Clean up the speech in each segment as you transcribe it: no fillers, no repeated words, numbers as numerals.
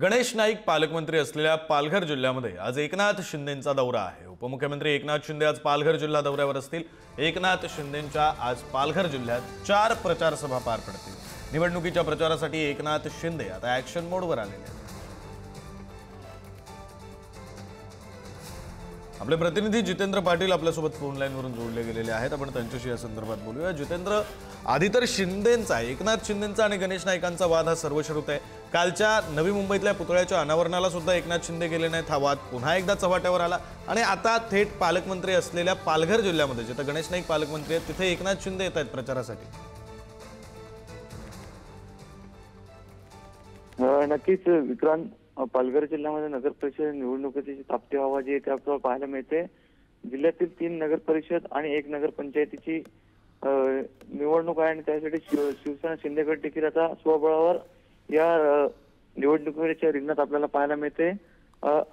गणेश नाईक पालकमंत्री असलेल्या पालघर जिल्ह्यामध्ये आज एकनाथ शिंदेंचा दौरा आहे। उपमुख्यमंत्री एकनाथ शिंदे आज पालघर जिल्हा दौऱ्यावर असतील। एकनाथ शिंदेंच्या आज पालघर जिल्ह्यात 4 प्रचार सभा पार पडतील। निवडणुकीच्या प्रचारासाठी एकनाथ शिंदे आता ॲक्शन मोडवर आलेले आहेत। आपले प्रतिनिधी जितेंद्र पाटील आपल्यासोबत फोन लाईनवरून जोडले गेलेले आहेत। आपण त्यांच्याशी या संदर्भात बोलूया। जितेंद्र, आधी तर शिंदेंचा, एकनाथ शिंदेंचा आणि गणेश नाईकांचा वाद हा सर्वश्रुत आहे। कालच्या नवी मुंबईतल्या पुतळ्याच्या अनावरणाला सुद्धा एकनाथ शिंदे गेले नाहीत। हा वाद पुन्हा एकदा चव्हाट्यावर आला आणि आता थेट पालकमंत्री असलेल्या पालघर जिल्ह्यामध्ये जिथे गणेश नाईक पालकमंत्री आहेत तिथे एकनाथ शिंदे येत आहेत प्रचारासाठी। नक्कीच विक्रांत, पालघर जिल्ह्यामध्ये नगर परिषद निवडणुकीची तापती हवा जी आहे ते आपल्याला पाहायला मिळते। जिल्ह्यातील 3 नगर परिषद आणि 1 नगर पंचायतीची निवडणूक आहे आणि त्यासाठी शिवसेना शिंदेगड देखील आता स्वबळावर या निवडणुकीच्या रिंगणात आपल्याला पाहायला मिळते।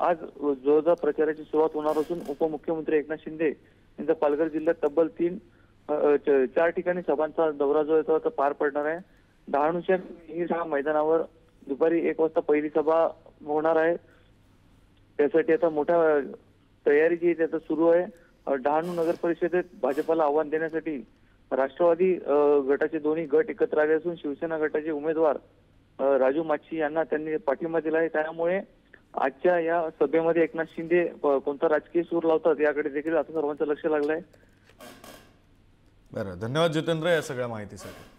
आज जोरदार प्रचाराची सुरुवात होणार असून उपमुख्यमंत्री एकनाथ शिंदे यांचा पालघर जिल्ह्यात तब्बल 4 ठिकाणी सभांचा दौरा जो आहे तो पार पडणार आहे। डहाणूच्या मैदानावर दुपारी 1 वाजता पहिली सभा होणार आहे। त्यासाठी आता मोठ्या तयारी जी आहे सुरू आहे। डहाणू नगर परिषदेत भाजपला आव्हान देण्यासाठी राष्ट्रवादी गटाचे दोन्ही गट एकत्र आले असून शिवसेना गटाचे उमेदवार राजू माच्छी यांना त्यांनी पाठिंबा दिला आहे। त्यामुळे आजच्या या सभेमध्ये एकनाथ शिंदे कोणता राजकीय सूर लावतात याकडे देखील आता सर्वांचं लक्ष लागलंय। बरं, धन्यवाद जितेंद्र या सगळ्या माहितीसाठी।